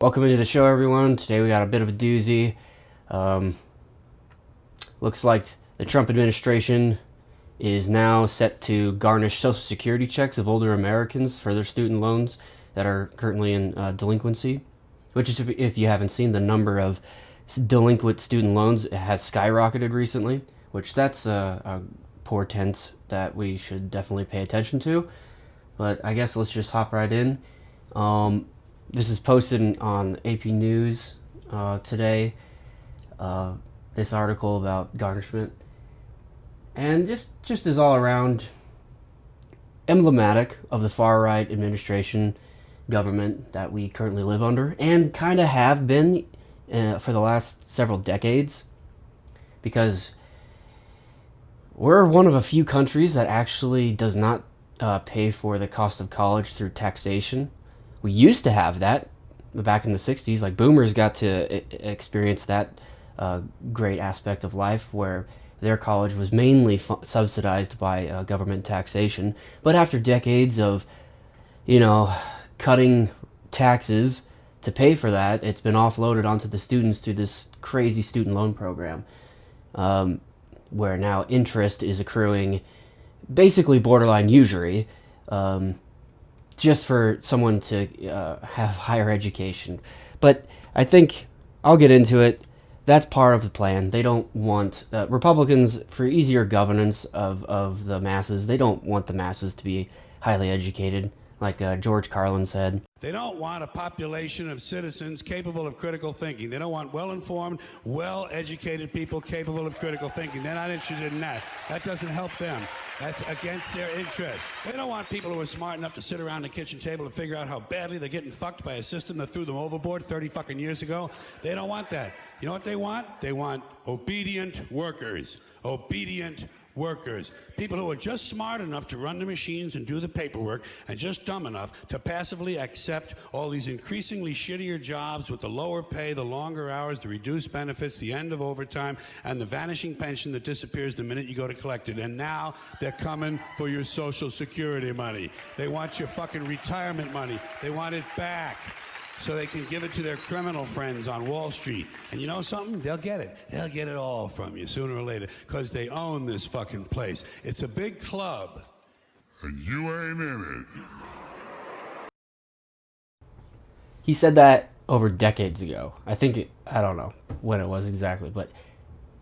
Welcome into the show, everyone. Today we got a bit of a doozy. Looks like the Trump administration is now set to garnish Social Security checks of older Americans for their student loans that are currently in delinquency. Which is, if you haven't seen, the number of delinquent student loans has skyrocketed recently. Which that's a portent that we should definitely pay attention to. But I guess let's just hop right in. This is posted on AP News today, this article about garnishment. And just is all around emblematic of the far-right administration government that we currently live under, and kind of have been for the last several decades, because we're one of a few countries that actually does not pay for the cost of college through taxation. We used to have that back in the 60s. Like, boomers got to experience that great aspect of life where their college was mainly subsidized by government taxation. But after decades of, cutting taxes to pay for that, it's been offloaded onto the students through this crazy student loan program, where now interest is accruing basically borderline usury, just for someone to have higher education. But I think I'll get into it. That's part of the plan. They don't want Republicans, for easier governance of the masses, they don't want the masses to be highly educated, like George Carlin said. They don't want a population of citizens capable of critical thinking. They don't want well-informed, well-educated people capable of critical thinking. They're not interested in that. That doesn't help them. That's against their interest. They don't want people who are smart enough to sit around the kitchen table to figure out how badly they're getting fucked by a system that threw them overboard 30 fucking years ago. They don't want that. You know what they want? They want obedient workers. Obedient workers. People who are just smart enough to run the machines and do the paperwork, and just dumb enough to passively accept all these increasingly shittier jobs with the lower pay, the longer hours, the reduced benefits, the end of overtime, and the vanishing pension that disappears the minute you go to collect it. And now they're coming for your Social Security money. They want your fucking retirement money. They want it back, so they can give it to their criminal friends on Wall Street. And you know something? They'll get it. They'll get it all from you sooner or later, because they own this fucking place. It's a big club, and you ain't in it. He said that over decades ago. I don't know when it was exactly, but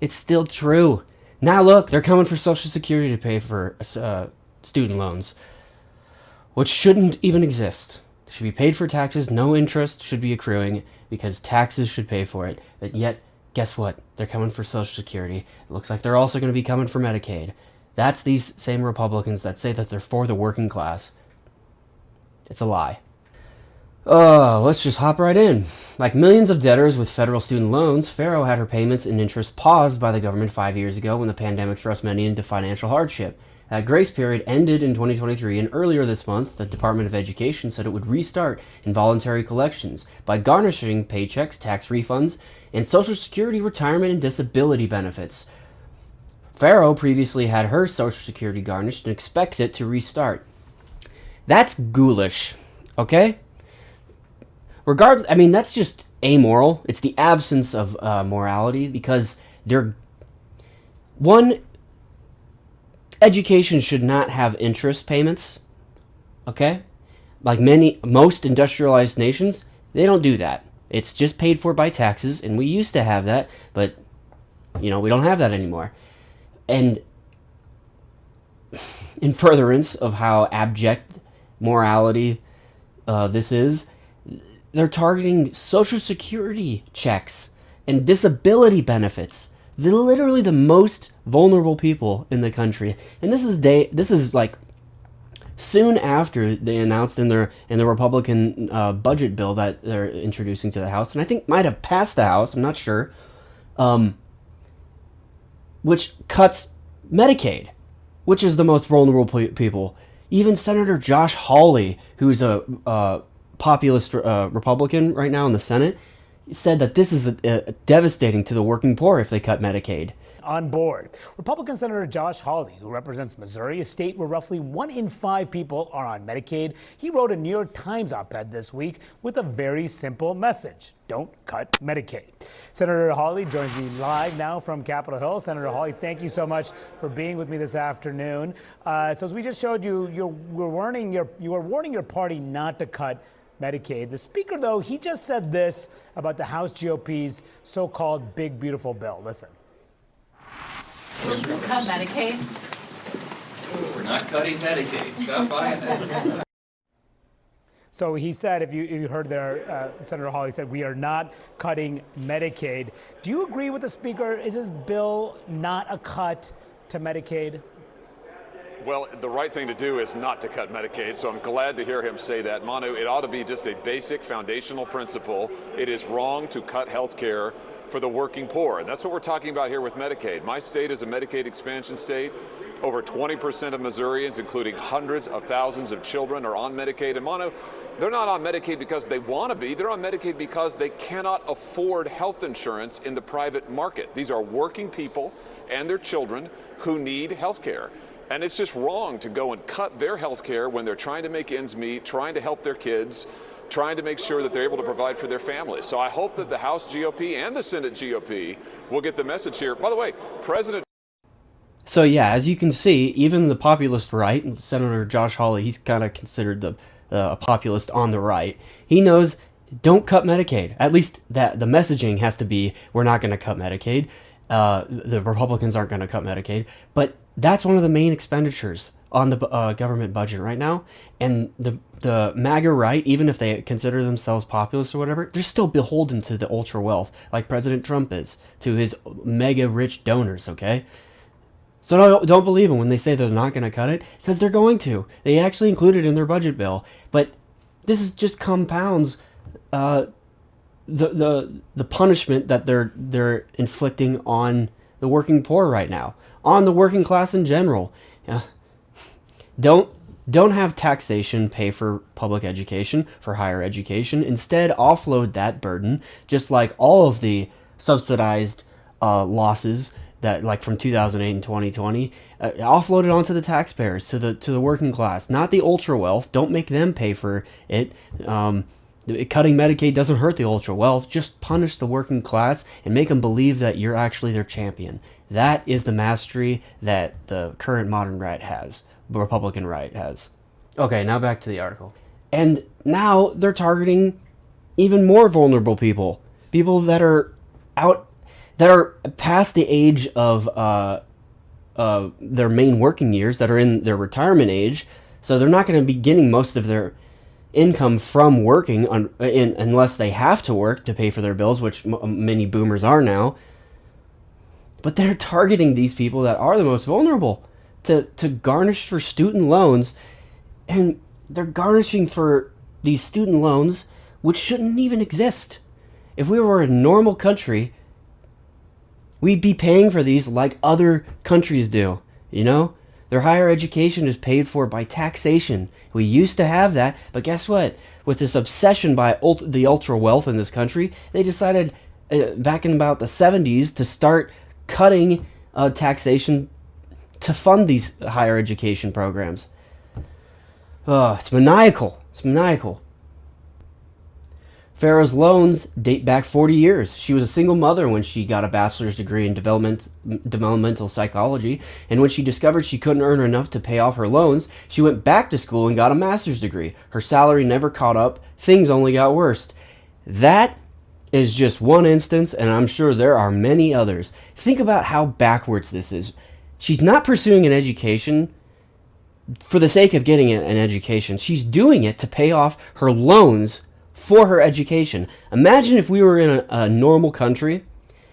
it's still true. Now look, they're coming for Social Security to pay for student loans, which shouldn't even exist. Should be paid for taxes. No interest should be accruing because taxes should pay for it. But yet, guess what? They're coming for Social Security. It looks like they're also going to be coming for Medicaid. That's these same Republicans that say that they're for the working class. It's a lie. Let's just hop right in. Like millions of debtors with federal student loans, Pharaoh had her payments and interest paused by the government 5 years ago when the pandemic thrust many into financial hardship. That grace period ended in 2023, and earlier this month, the Department of Education said it would restart involuntary collections by garnishing paychecks, tax refunds, and Social Security retirement and disability benefits. Pharaoh previously had her Social Security garnished and expects it to restart. That's ghoulish, okay? That's just amoral. It's the absence of morality, because education should not have interest payments, okay? Like most industrialized nations, they don't do that. It's just paid for by taxes, and we used to have that, but, we don't have that anymore. And in furtherance of how abject morality this is, they're targeting Social Security checks and disability benefits. They're literally the most vulnerable people in the country, and this is like soon after they announced in the Republican budget bill that they're introducing to the House, and I think might have passed the House. I'm not sure, which cuts Medicaid, which is the most vulnerable people. Even Senator Josh Hawley, who's a populist Republican right now in the Senate, said that this is devastating to the working poor if they cut Medicaid. on board. Republican Senator Josh Hawley, who represents Missouri, a state where roughly 1 in 5 people are on Medicaid, he wrote a New York Times op-ed this week with a very simple message: don't cut Medicaid. Senator Hawley joins me live now from Capitol Hill. Senator Hawley, thank you so much for being with me this afternoon. So as we just showed you, you were warning your party not to cut Medicaid. The speaker, though, he just said this about the House GOP's so-called big, beautiful bill. Listen. Should we cut Medicaid? We're not cutting Medicaid. Stop buying that. So he said, if you heard there, Senator Hawley said, we are not cutting Medicaid. Do you agree with the speaker? Is this bill not a cut to Medicaid? Well, the right thing to do is not to cut Medicaid, so I'm glad to hear him say that. Manu, it ought to be just a basic foundational principle. It is wrong to cut health care for the working poor, and that's what we're talking about here with Medicaid. My state is a Medicaid expansion state. Over 20% of Missourians, including hundreds of thousands of children, are on Medicaid. And Manu, they're not on Medicaid because they want to be. They're on Medicaid because they cannot afford health insurance in the private market. These are working people and their children who need health care. And it's just wrong to go and cut their health care when they're trying to make ends meet, trying to help their kids, trying to make sure that they're able to provide for their families. So I hope that the House GOP and the Senate GOP will get the message here. By the way, President... So yeah, as you can see, even the populist right, Senator Josh Hawley, he's kind of considered a populist on the right. He knows, don't cut Medicaid. At least that the messaging has to be, we're not going to cut Medicaid. The Republicans aren't going to cut Medicaid. But that's one of the main expenditures on the government budget right now. And the MAGA right, even if they consider themselves populist or whatever, they're still beholden to the ultra wealth, like President Trump is, to his mega rich donors, okay? So don't believe them when they say they're not going to cut it, because they're going to. They actually include it in their budget bill. But this is just compounds the punishment that they're inflicting on the working poor right now, on the working class in general. Yeah. Don't have taxation pay for public education, for higher education. Instead, offload that burden, just like all of the subsidized losses that, like from 2008 and 2020, offload it onto the taxpayers, to the working class, not the ultra wealth. Don't make them pay for it. Cutting Medicaid doesn't hurt the ultra wealth. Just punish the working class and make them believe that you're actually their champion. That is the mastery that the current modern right has, the Republican right has. Okay, now back to the article. And now they're targeting even more vulnerable people, people that are past the age of their main working years, that are in their retirement age. So they're not going to be getting most of their income from working unless they have to work to pay for their bills, which many boomers are now. But they're targeting these people that are the most vulnerable to garnish for student loans, and they're garnishing for these student loans which shouldn't even exist. If we were a normal country, we'd be paying for these like other countries do, you know? Their higher education is paid for by taxation. We used to have that, but guess what? With this obsession by the ultra wealth in this country, they decided back in about the 70s to start cutting taxation to fund these higher education programs. It's maniacal. It's maniacal. Farrah's loans date back 40 years. She was a single mother when she got a bachelor's degree in developmental psychology, and when she discovered she couldn't earn enough to pay off her loans, she went back to school and got a master's degree. Her salary never caught up. Things only got worse. That is just one instance, and I'm sure there are many others. Think about how backwards this is. She's not pursuing an education for the sake of getting an education. She's doing it to pay off her loans for her education. Imagine if we were in a normal country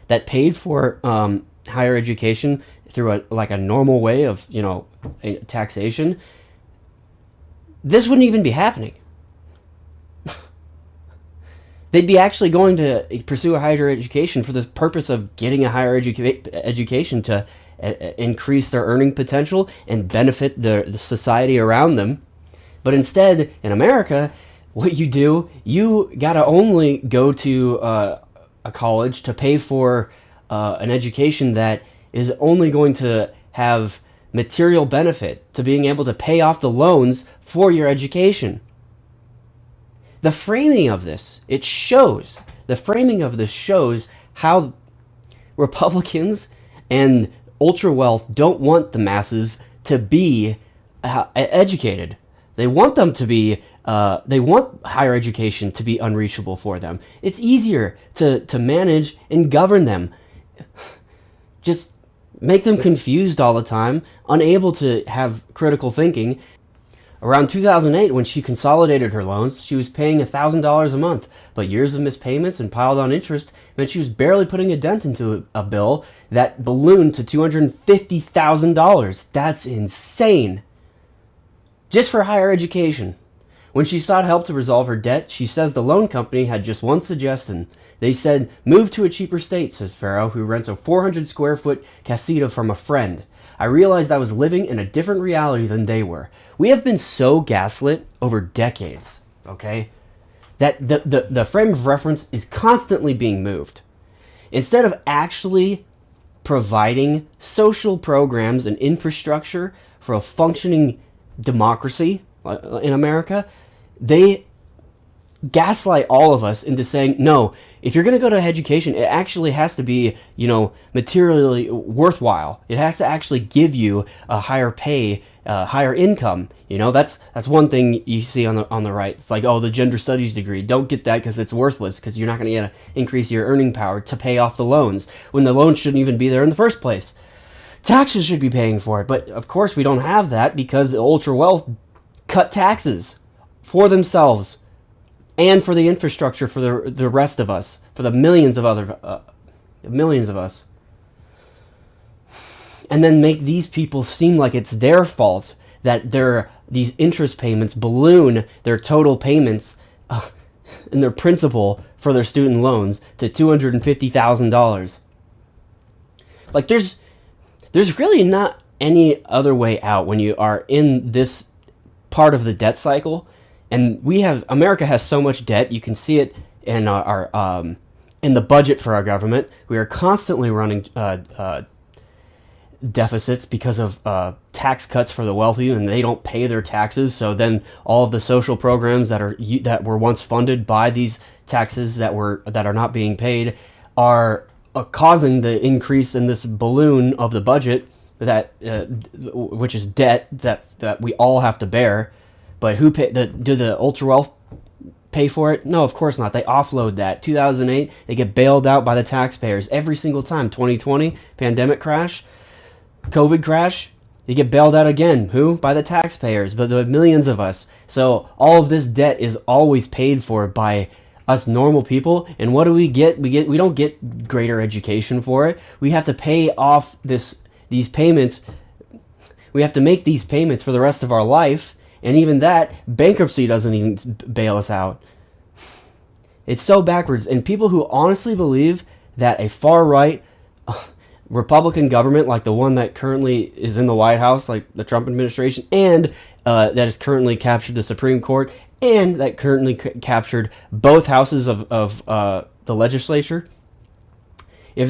that paid for higher education through a normal way of, taxation. This wouldn't even be happening. They'd be actually going to pursue a higher education for the purpose of getting a higher education to increase their earning potential and benefit the society around them. But instead, in America, what you do, you gotta only go to a college to pay for an education that is only going to have material benefit to being able to pay off the loans for your education. The framing of this shows how Republicans and ultra wealth don't want the masses to be educated. They want them to be. They want higher education to be unreachable for them. It's easier to manage and govern them. Just make them confused all the time, unable to have critical thinking. Around 2008, when she consolidated her loans, she was paying $1,000 a month, but years of missed payments and piled on interest meant she was barely putting a dent into a bill that ballooned to $250,000. That's insane. Just for higher education. When she sought help to resolve her debt, she says the loan company had just one suggestion. They said, "Move to a cheaper state," says Farrow, who rents a 400 square foot casita from a friend. "I realized I was living in a different reality than they were." We have been so gaslit over decades, okay, that the frame of reference is constantly being moved. Instead of actually providing social programs and infrastructure for a functioning democracy in America, they gaslight all of us into saying, no, if you're going to go to education, it actually has to be, materially worthwhile. It has to actually give you a higher pay, higher income. That's one thing you see on the right. It's like, oh, the gender studies degree. Don't get that because it's worthless, because you're not going to get to increase your earning power to pay off the loans when the loans shouldn't even be there in the first place. Taxes should be paying for it, but of course we don't have that because the ultra wealth cut taxes for themselves and for the infrastructure for the rest of us, for the millions of us, and then make these people seem like it's their fault that these interest payments balloon their total payments and their principal for their student loans to $250,000. Like there's really not any other way out when you are in this part of the debt cycle. And America has so much debt. You can see it in in the budget for our government. We are constantly running deficits because of tax cuts for the wealthy, and they don't pay their taxes. So then all of the social programs that were once funded by these taxes that are not being paid are causing the increase in this balloon of the budget which is debt that we all have to bear. But who pay? Do the ultra wealth pay for it? No, of course not. They offload that. 2008, they get bailed out by the taxpayers every single time. 2020, pandemic crash, COVID crash, they get bailed out again. Who? By the taxpayers, but the millions of us. So all of this debt is always paid for by us normal people. And what do we get? We don't get greater education for it. We have to pay off these payments. We have to make these payments for the rest of our life. And even that, bankruptcy doesn't even bail us out. It's so backwards. And people who honestly believe that a far-right Republican government, like the one that currently is in the White House, like the Trump administration, and that has currently captured the Supreme Court, and that currently captured both houses of the legislature, if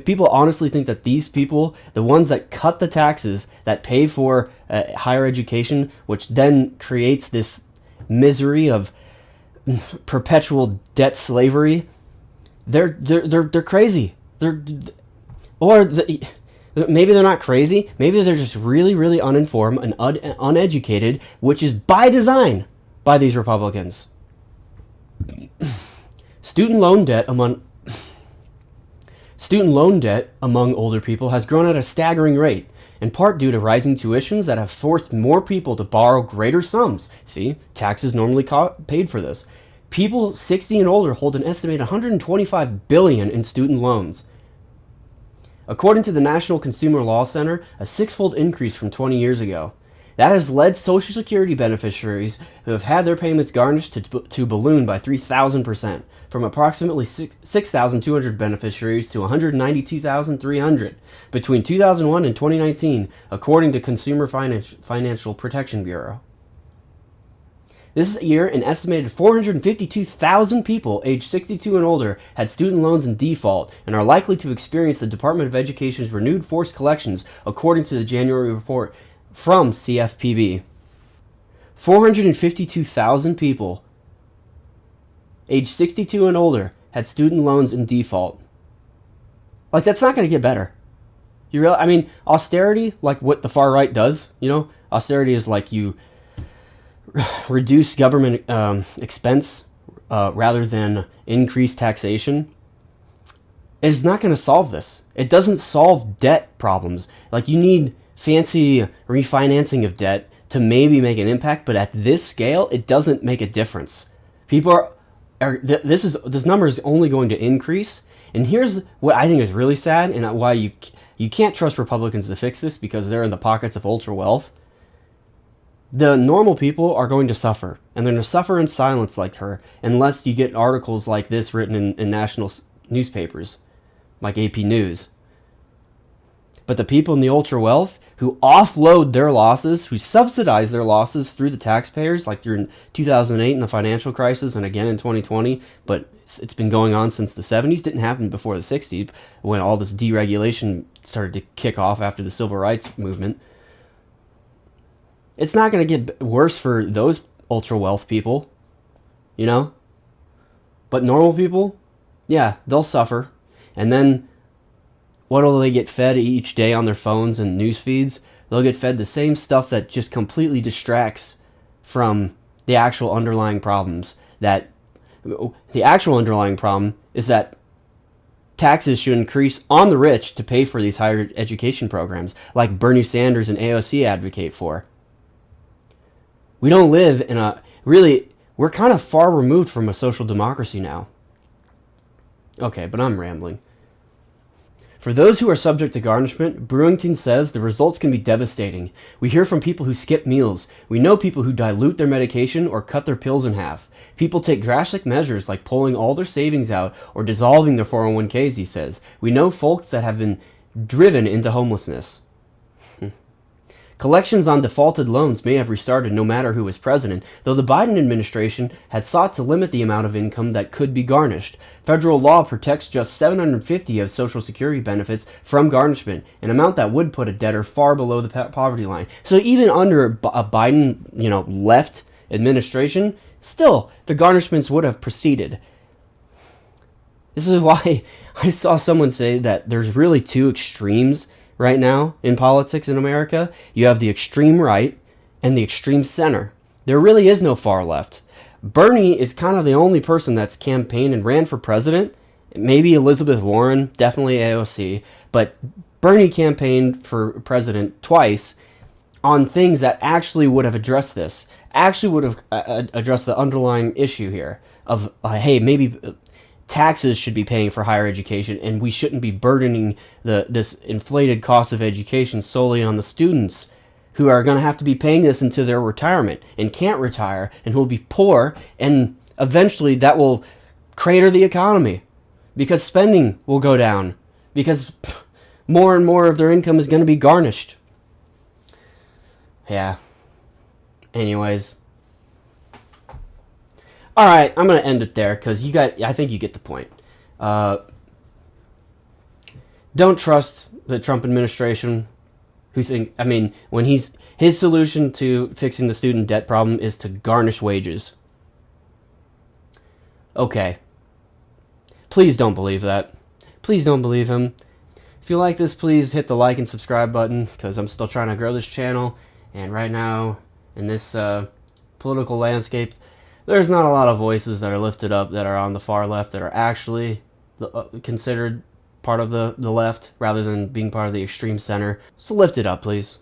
people honestly think that these people, the ones that cut the taxes, that pay for higher education, which then creates this misery of perpetual debt slavery, they're crazy. Maybe they're not crazy. Maybe they're just really, really uninformed and uneducated, which is by design by these Republicans. Student loan debt among older people has grown at a staggering rate, in part due to rising tuitions that have forced more people to borrow greater sums. See, taxes normally paid for this. People 60 and older hold an estimated $125 billion in student loans. According to the National Consumer Law Center, a six-fold increase from 20 years ago. That has led Social Security beneficiaries who have had their payments garnished to balloon by 3,000%, from approximately 6,200 beneficiaries to 192,300 between 2001 and 2019, according to Consumer Financial Protection Bureau. This year, an estimated 452,000 people aged 62 and older had student loans in default and are likely to experience the Department of Education's renewed forced collections, according to the January report from CFPB. 452,000 people aged 62 and older had student loans in default. Like, that's not going to get better. I mean, austerity, like what the far right does, austerity is like you reduce government expense rather than increase taxation. It's not going to solve this. It doesn't solve debt problems. Like, you need fancy refinancing of debt to maybe make an impact, but at this scale, it doesn't make a difference. People this number is only going to increase. And here's what I think is really sad, and why you can't trust Republicans to fix this, because they're in the pockets of ultra wealth. The normal people are going to suffer, and they're going to suffer in silence like her, unless you get articles like this written in national newspapers, like AP News. But the people in the ultra wealth who offload their losses, who subsidize their losses through the taxpayers, like through 2008 in the financial crisis and again in 2020, but it's been going on since the 70s, didn't happen before the 60s, when all this deregulation started to kick off after the civil rights movement. It's not going to get worse for those ultra wealth people, But normal people, yeah, they'll suffer. And then what will they get fed each day on their phones and news feeds? They'll get fed the same stuff that just completely distracts from the actual underlying problems. The actual underlying problem is that taxes should increase on the rich to pay for these higher education programs, like Bernie Sanders and AOC advocate for. We don't live in we're kind of far removed from a social democracy now. Okay, but I'm rambling. For those who are subject to garnishment, Brewington says the results can be devastating. We hear from people who skip meals. We know people who dilute their medication or cut their pills in half. People take drastic measures like pulling all their savings out or dissolving their 401ks, he says. We know folks that have been driven into homelessness. Collections on defaulted loans may have restarted no matter who is president, though the Biden administration had sought to limit the amount of income that could be garnished. Federal law protects just 750 of Social Security benefits from garnishment, an amount that would put a debtor far below the poverty line. So even under a Biden, left administration, still the garnishments would have proceeded. This is why I saw someone say that there's really two extremes right now in politics in America. You have the extreme right and the extreme center. There really is no far left. Bernie is kind of the only person that's campaigned and ran for president. Maybe Elizabeth Warren, definitely AOC, but Bernie campaigned for president twice on things that actually would have addressed this, actually would have addressed the underlying issue here of, hey, maybe taxes should be paying for higher education, and we shouldn't be burdening this inflated cost of education solely on the students who are going to have to be paying this into their retirement and can't retire and who will be poor, and eventually that will crater the economy because spending will go down because more and more of their income is going to be garnished. Yeah. Anyways. All right, I'm going to end it there because I think you get the point. Don't trust the Trump administration when his solution to fixing the student debt problem is to garnish wages. Okay. Please don't believe that. Please don't believe him. If you like this, please hit the like and subscribe button because I'm still trying to grow this channel. And right now, in this political landscape, there's not a lot of voices that are lifted up that are on the far left that are actually considered part of the left rather than being part of the extreme center. So lift it up, please.